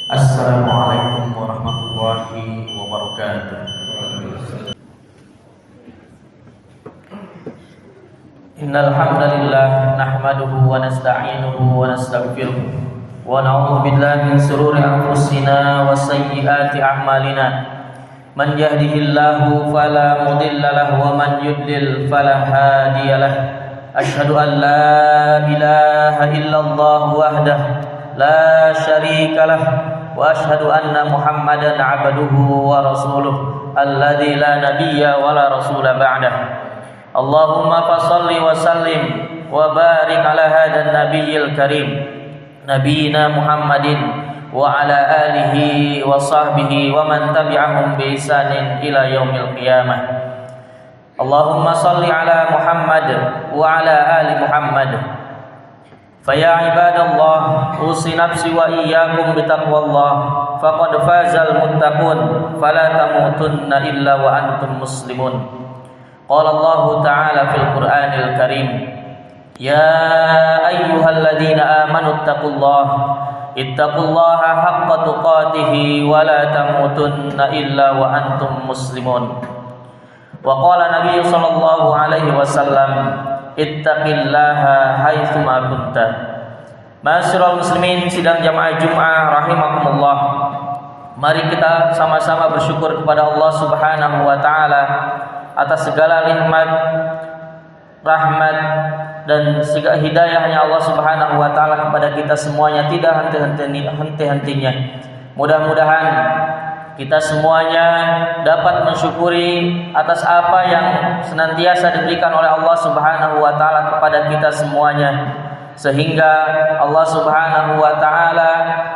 Assalamualaikum warahmatullahi wabarakatuh. Innal hamdalillah nahmaduhu wa nasta'inuhu wa nastaghfiruh wa na'udzu billahi min shururi anfusina wa sayyiati a'malina. Man yahdihillahu fala mudilla lahu wa man yudlil fala hadiyalah. Asyhadu an la ilaha illallah wahdahu la syarikalah wa asyhadu anna Muhammadan 'abduhu wa rasuluh alladzi la nabiyya wa la rasula ba'dahu. Allahumma fashalli wa sallim wa barik ala hadzal nabiyil karim nabiyina Muhammadin wa ala alihi wa sahbihi wa man tabi'ahum bi ihsanin ila yaumil qiyamah. Allahumma shalli ala Muhammad wa ala ali Muhammad. Faya ibadallah, usi nafsi wa iyyakum bitaqwallah, faqad fazal muttaqun, fala tamutunna illa wa antum muslimun. Qala Allah Ta'ala fil Qur'anil Karim, ya ayyuhalladzina amanu ittaqullaha haqqa tuqatih wa la tamutunna illa wa antum muslimun. Wa qala Nabi sallallahu alaihi wasallam, ittaqillaha haitsu ma kunta. Ma'asyiral muslimin sidang jamaah Jumat rahimakumullah. Mari kita sama-sama bersyukur kepada Allah Subhanahu wa taala atas segala nikmat, rahmat dan segala hidayahnya Allah Subhanahu wa taala kepada kita semuanya, tidak henti-hentinya. Mudah-mudahan kita semuanya dapat mensyukuri atas apa yang senantiasa diberikan oleh Allah Subhanahu wa taala kepada kita semuanya, sehingga Allah Subhanahu wa taala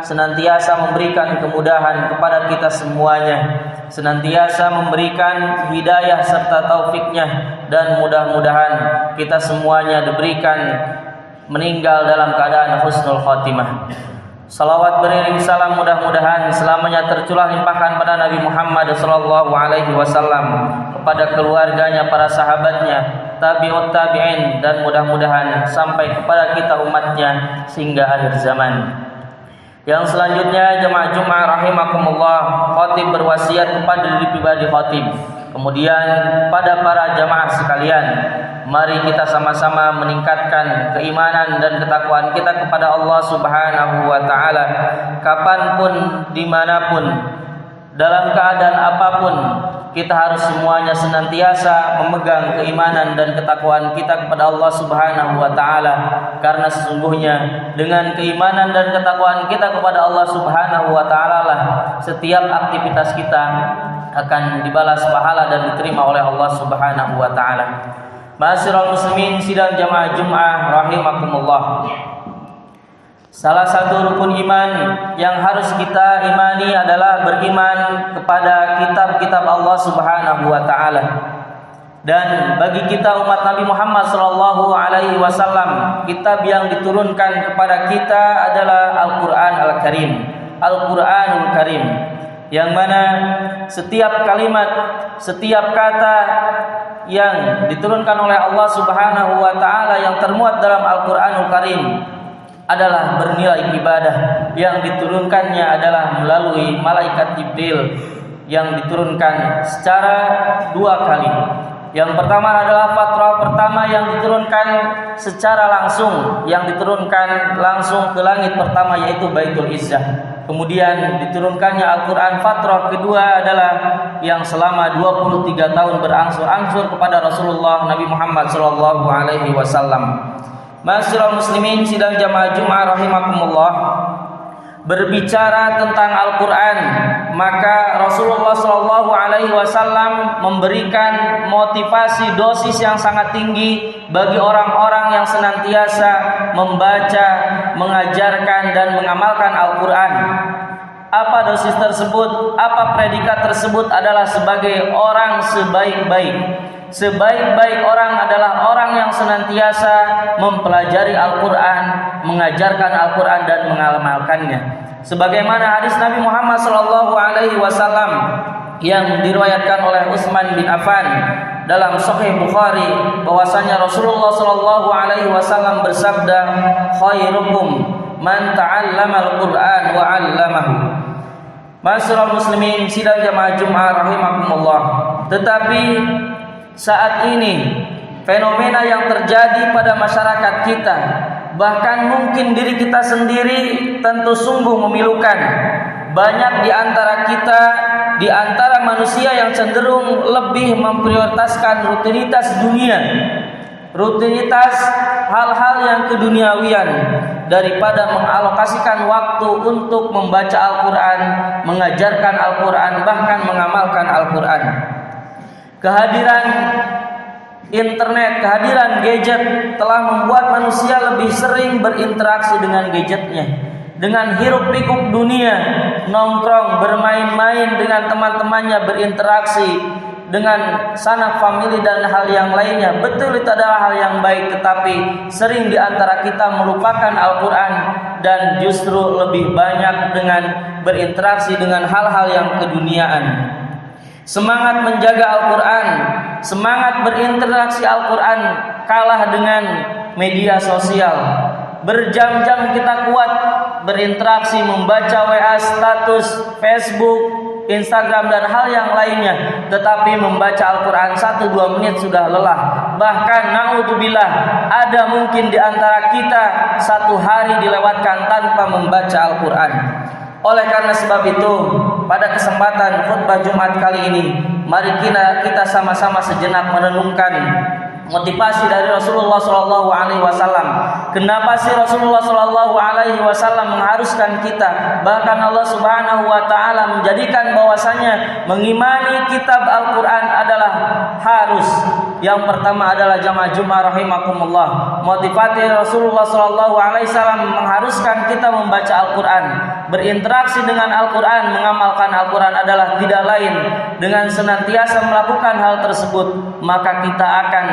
senantiasa memberikan kemudahan kepada kita semuanya, senantiasa memberikan hidayah serta taufiknya, dan mudah-mudahan kita semuanya diberikan meninggal dalam keadaan husnul khatimah. Salawat beriring salam mudah-mudahan selamanya tercurah limpahkan pada Nabi Muhammad sallallahu alaihi wasallam, kepada keluarganya, para sahabatnya, tabi'ut tabi'in, dan mudah-mudahan sampai kepada kita umatnya sehingga akhir zaman. Yang selanjutnya jemaah Jumat rahimakumullah, khatib berwasiat kepada diri pribadi khatib, kemudian pada para jamaah sekalian, mari kita sama-sama meningkatkan keimanan dan ketakwaan kita kepada Allah Subhanahu wa taala, kapanpun, dimanapun, dalam keadaan apapun. Kita harus semuanya senantiasa memegang keimanan dan ketakwaan kita kepada Allah Subhanahu wa taala, karena sesungguhnya dengan keimanan dan ketakwaan kita kepada Allah Subhanahu wa taala lah setiap aktivitas kita akan dibalas pahala dan diterima oleh Allah Subhanahu wa taala. Ma'asyiral muslimin sidang jamaah Jumat rahimakumullah. Salah satu rukun iman yang harus kita imani adalah beriman kepada kitab-kitab Allah Subhanahu wa taala. Dan bagi kita umat Nabi Muhammad sallallahu alaihi wasallam, kitab yang diturunkan kepada kita adalah Al-Qur'an Al-Karim, Al-Qur'anul Karim, yang mana setiap kalimat, setiap kata yang diturunkan oleh Allah Subhanahu wa taala yang termuat dalam Al-Qur'anul Karim adalah bernilai ibadah. Yang diturunkannya adalah melalui malaikat Jibril, yang diturunkan secara 2 kali. Yang pertama adalah fatrah pertama yang diturunkan secara langsung, yang diturunkan langsung ke langit pertama, yaitu Baitul Izzah. Kemudian diturunkannya Al-Quran fatrah kedua adalah yang selama 23 tahun berangsur-angsur kepada Rasulullah Nabi Muhammad sallallahu alaihi wasallam. Ma'asyiral muslimin sidang jamaah Jumat rahimakumullah, berbicara tentang Al-Quran, maka Rasulullah sallallahu alaihi wasallam memberikan motivasi dosis yang sangat tinggi bagi orang-orang yang senantiasa membaca, mengajarkan dan mengamalkan Al-Quran. Apa dosis tersebut? Apa predikat tersebut? Adalah sebagai orang sebaik-baik. Sebaik-baik orang adalah orang yang senantiasa mempelajari Al-Quran, mengajarkan Al-Quran dan mengamalkannya. Sebagaimana hadis Nabi Muhammad SAW yang diriwayatkan oleh Utsman bin Affan dalam Sahih Bukhari, bahwasanya Rasulullah SAW bersabda, khairukum man ta'allamal Qur'an wa 'allamahu. Ma'asyiral muslimin sidang jamaah Jumat rahimakumullah. Tetapi saat ini fenomena yang terjadi pada masyarakat kita, bahkan mungkin diri kita sendiri, tentu sungguh memilukan. Banyak di antara kita, di antara manusia yang cenderung lebih memprioritaskan rutinitas dunia, rutinitas hal-hal yang keduniawian, daripada mengalokasikan waktu untuk membaca Al-Quran, mengajarkan Al-Quran, bahkan mengamalkan Al-Quran. Kehadiran internet, kehadiran gadget telah membuat manusia lebih sering berinteraksi dengan gadgetnya, dengan hiruk pikuk dunia, nongkrong, bermain-main dengan teman-temannya, berinteraksi dengan sanak famili dan hal yang lainnya. Betul itu adalah hal yang baik, tetapi sering di antara kita melupakan Al-Quran dan justru lebih banyak dengan berinteraksi dengan hal-hal yang keduniaan. Semangat menjaga Al-Quran, semangat berinteraksi Al-Quran kalah dengan media sosial. Berjam-jam kita kuat berinteraksi, membaca WA, status, Facebook, Instagram dan hal yang lainnya, tetapi membaca Al-Quran 1-2 menit sudah lelah. Bahkan na'udzubillah, ada mungkin di antara kita 1 hari dilewatkan tanpa membaca Al-Quran. Oleh karena sebab itu, pada kesempatan khutbah Jumat kali ini, mari kita sama-sama sejenak merenungkan motivasi dari Rasulullah SAW. Kenapa sih Rasulullah SAW mengharuskan kita, bahkan Allah Subhanahu Wa Taala menjadikan bahwasanya mengimani kitab Al-Quran adalah harus. Yang pertama adalah jamaah Jumat rahimakumullah. Motivasi Rasulullah SAW mengharuskan kita membaca Al-Quran, berinteraksi dengan Al-Quran, mengamalkan Al-Quran adalah tidak lain dengan senantiasa melakukan hal tersebut, maka kita akan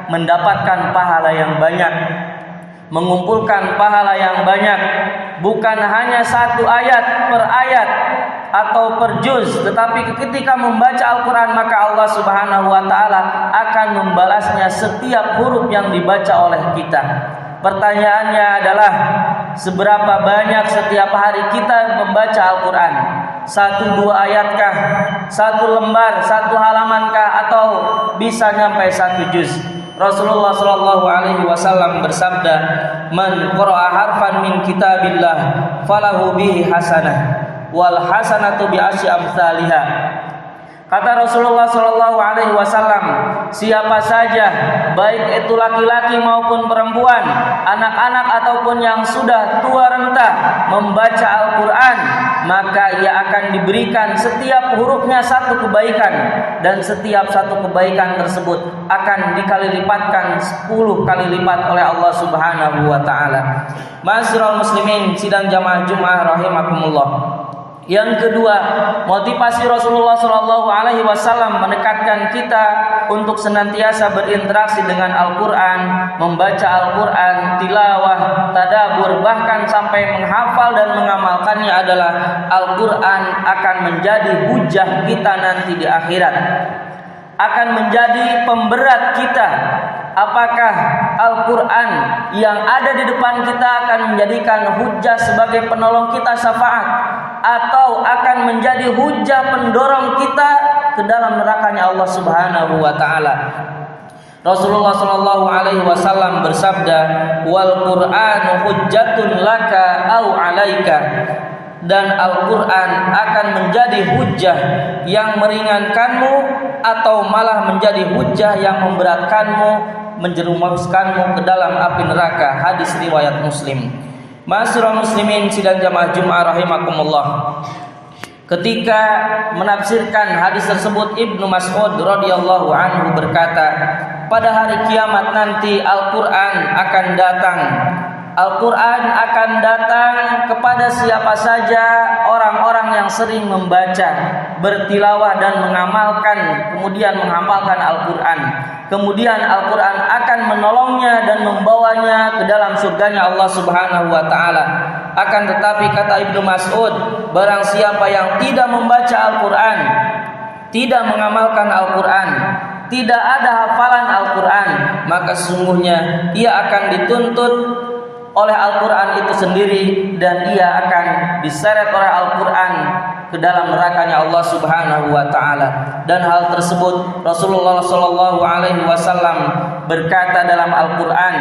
mendapatkan pahala yang banyak, mengumpulkan pahala yang banyak, bukan hanya 1 ayat per ayat atau per juz, tetapi ketika membaca Al-Quran maka Allah Subhanahu Wa Taala akan membalasnya setiap huruf yang dibaca oleh kita. Pertanyaannya adalah, seberapa banyak setiap hari kita membaca Al-Quran? 1-2 ayatkah? 1 lembar, 1 halamankah? Atau bisa nyampai 1 juz? Rasulullah SAW bersabda, "Man qara'a harfan min kitabillah falahu bihi hasanah wal hasanatu bi asyi amsalihha." Kata Rasulullah SAW, siapa saja, baik itu laki-laki maupun perempuan, anak-anak ataupun yang sudah tua renta, membaca Al-Quran, maka ia akan diberikan setiap hurufnya 1 kebaikan, dan setiap 1 kebaikan tersebut akan dikali lipatkan 10 kali lipat oleh Allah Subhanahu Wa Taala. Ma'asyiral muslimin sidang jamaah Jumat rahimakumullah. Yang kedua, motivasi Rasulullah SAW mendekatkan kita untuk senantiasa berinteraksi dengan Al-Quran, membaca Al-Quran, tilawah, tadabbur, bahkan sampai menghafal dan mengamalkannya adalah Al-Quran akan menjadi hujah kita nanti di akhirat, akan menjadi pemberat kita. Apakah Al-Quran yang ada di depan kita akan menjadikan hujah sebagai penolong kita syafaat, atau akan menjadi hujah pendorong kita ke dalam nerakanya Allah Subhanahu Wa Taala? Rasulullah SAW bersabda, "Wal Qur'anu hujjatun laka au 'alaika." Dan Al-Quran akan menjadi hujah yang meringankanmu atau malah menjadi hujah yang memberatkanmu, menjerumuskanmu ke dalam api neraka. Hadis riwayat Muslim. Ma'asyiral muslimin sidang jamaah Jumat rahimakumullah. Ketika menafsirkan hadis tersebut, Ibnu Mas'ud radhiyallahu anhu berkata, pada hari kiamat nanti Al-Quran akan datang. Al-Quran akan datang kepada siapa saja orang-orang yang sering membaca, bertilawah dan mengamalkan, kemudian menghafalkan Al-Quran. Kemudian Al-Quran akan menolongnya dan membawanya ke dalam surganya Allah Subhanahu Wa Taala. Akan tetapi kata Ibnu Mas'ud, barang siapa yang tidak membaca Al-Quran, tidak mengamalkan Al-Quran, tidak ada hafalan Al-Quran, maka sesungguhnya ia akan dituntut oleh Al-Quran itu sendiri, dan ia akan diseret oleh Al-Quran ke dalam nerakanya Allah Subhanahu wa taala. Dan hal tersebut Rasulullah sallallahu alaihi wasallam berkata dalam Al-Qur'an,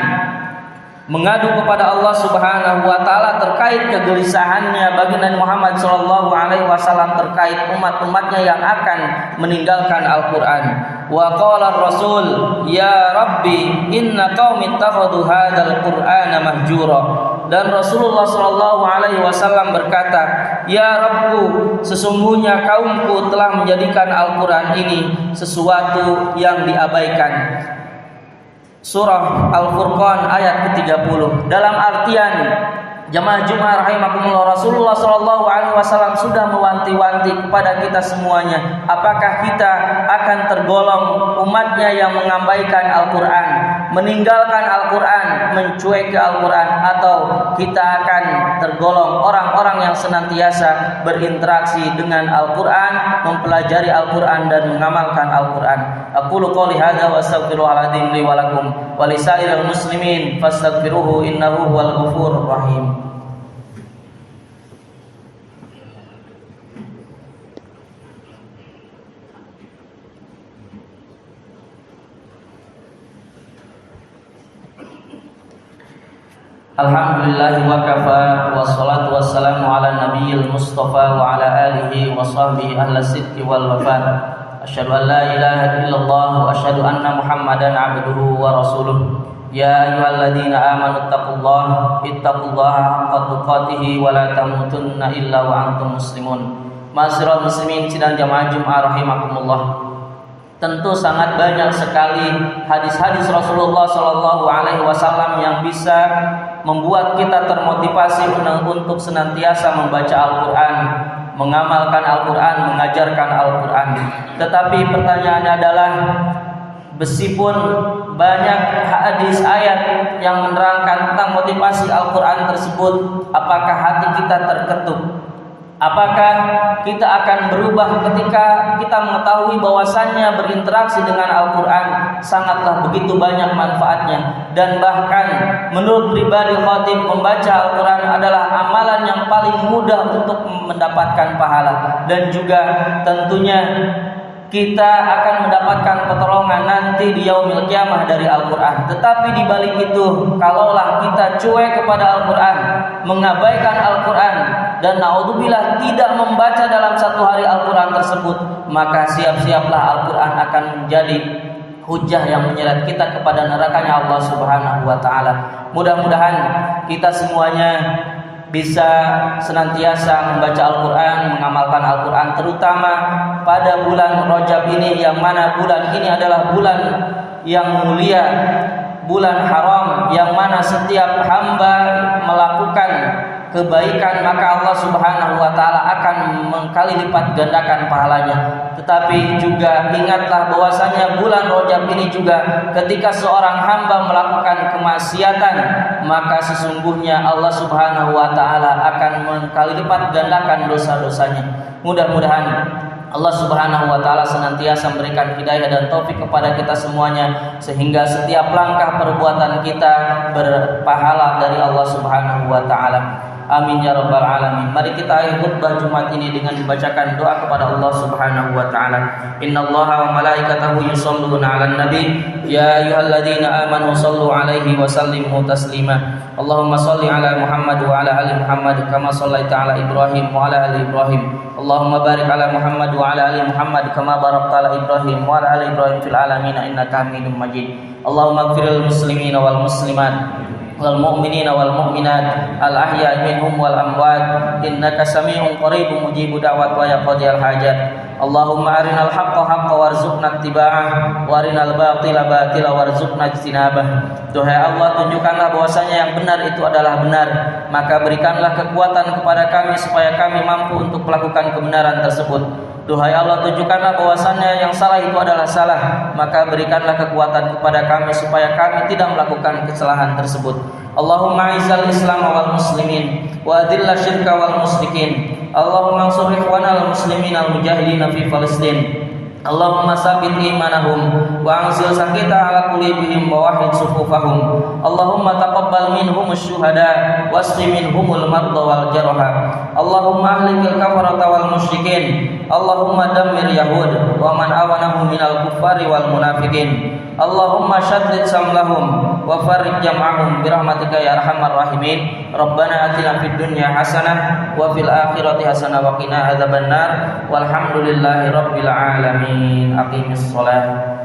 mengadu kepada Allah Subhanahu wa taala terkait kegelisahannya baginda Muhammad sallallahu alaihi wasallam terkait umat-umatnya yang akan meninggalkan Al-Qur'an. Wa qala Rasul, ya Rabbi inna qaumi ittakhadhu hadzal Qur'ana mahjura. Dan Rasulullah sallallahu alaihi wasallam berkata, ya Rabbku, sesungguhnya kaumku telah menjadikan Al-Qur'an ini sesuatu yang diabaikan. Surah Al-Furqan ayat ke-30. Dalam artian jamaah Jumat rahimakumullah, Rasulullah sallallahu alaihi wasallam sudah mewanti-wanti kepada kita semuanya, apakah kita akan tergolong umatnya yang mengabaikan Al-Qur'an, meninggalkan Al-Qur'an, mencuek ke Al-Qur'an, atau kita akan tergolong orang-orang yang senantiasa berinteraksi dengan Al-Qur'an, mempelajari Al-Qur'an dan mengamalkan Al-Qur'an. Aqulu qouli hadza wa astaghfirullahaladzim li wa lakum wa lisairil muslimin fastaghfiruhu innahu huwal ghafurur rahim. Alhamdulillah wa kafa, wassalatu wassalamu ala nabiyil mustafa wa ala alihi wa sahbihi ahla sidqi wal wafa. Asyhadu an la ilaha illallah wa asyhadu anna Muhammadan abduhu wa rasuluh. Ya ayyuhalladzina amanu ittaqullaha haqqa tuqatih wa la tamutunna illa wa antum muslimun. Ma'asyiral muslimin sidang jamaah Jumat rahimakumullah. Tentu sangat banyak sekali hadis-hadis Rasulullah sallallahu alaihi wasallam yang bisa membuat kita termotivasi untuk senantiasa membaca Al-Qur'an, mengamalkan Al-Qur'an, mengajarkan Al-Qur'an. Tetapi pertanyaannya adalah, meskipun banyak hadis ayat yang menerangkan tentang motivasi Al-Qur'an tersebut, apakah hati kita terketuk? Apakah kita akan berubah ketika kita mengetahui bahwasannya berinteraksi dengan Al-Quran sangatlah begitu banyak manfaatnya, dan bahkan menurut pribadi khatib, membaca Al-Quran adalah amalan yang paling mudah untuk mendapatkan pahala, dan juga tentunya kita akan mendapatkan pertolongan nanti di yaumil qiyamah dari Al-Quran. Tetapi di balik itu, kalaulah kita cuek kepada Al-Quran, mengabaikan Al-Quran, dan naudzubillah tidak membaca dalam satu hari Al-Quran tersebut, maka siap-siaplah Al-Quran akan menjadi hujah yang menyeret kita kepada nerakanya Allah Subhanahu wa taala. Mudah-mudahan kita semuanya bisa senantiasa membaca Al-Quran, mengamalkan Al-Quran, terutama pada bulan Rajab ini, yang mana bulan ini adalah bulan yang mulia, bulan haram, yang mana setiap hamba melakukan kebaikan maka Allah Subhanahu wa taala akan mengkali lipat gandakan pahalanya. Tetapi juga ingatlah bahwasanya bulan Rajab ini juga ketika seorang hamba melakukan kemaksiatan, maka sesungguhnya Allah Subhanahu wa taala akan mengkali lipat gandakan dosa-dosanya. Mudah-mudahan Allah Subhanahu wa taala senantiasa memberikan hidayah dan taufik kepada kita semuanya, sehingga setiap langkah perbuatan kita berpahala dari Allah Subhanahu wa taala. Amin ya rabbal alamin. Mari kita akhiri khutbah Jumat ini dengan membacakan doa kepada Allah Subhanahu wa taala. Innallaha wa malaikatahu yusholluna 'alan nabi ya ayyuhalladzina amanu shallu 'alaihi wa sallimu taslima. Allahumma shalli 'ala Muhammad wa 'ala ali Muhammad kama shallaita 'ala Ibrahim wa 'ala ali Ibrahim. Allahumma barik 'ala Muhammad wa 'ala ali Muhammad kama barakta 'ala Ibrahim wa 'ala ali Ibrahim fil alamin innaka Hamidum Majid. Allahumma ighfiril muslimina wal muslimat wal mu'minina wal mu'minat al ahya minhum wal amwat innaka sami'un qaribun mujibud da'wat wa yaqdiyal hajat. Allahumma arinal haqqa haqqa warzuqna ittiba'ah wa arinal batila batila warzuqna ijtinabah. Duhai Allah, tunjukkanlah bahwasanya yang benar itu adalah benar, maka berikanlah kekuatan kepada kami supaya kami mampu untuk melakukan kebenaran tersebut. Duhai Allah, tunjukkanlah bahwasannya yang salah itu adalah salah, maka berikanlah kekuatan kepada kami supaya kami tidak melakukan kesalahan tersebut. Allahumma izzal Islam wal muslimin wa adilla syirka wal musyrikin. Allahumma ansur ikhwanal muslimin al mujahidin fi Palestin Allahumma sabbit imanahum wa anzil sakita ala qulubihim wa wahid sufufahum. Allahumma taqabbal minhum asy-syuhada wasqi minhumul marda wal jarha. Allahumma ahlikil kafarata wal musyrikin. Allahumma dammir yahud wa man awanahum minal kuffari wal munafiqin. Allahumma syaddid samlahum wa farriq jam'ahum birahmatika ya arhamar rahimin. Rabbana atina fid dunya hasanah wa fil akhirati hasanah wa qina adzabannar. Walhamdulillahi rabbil alamin. Aqimis shalah.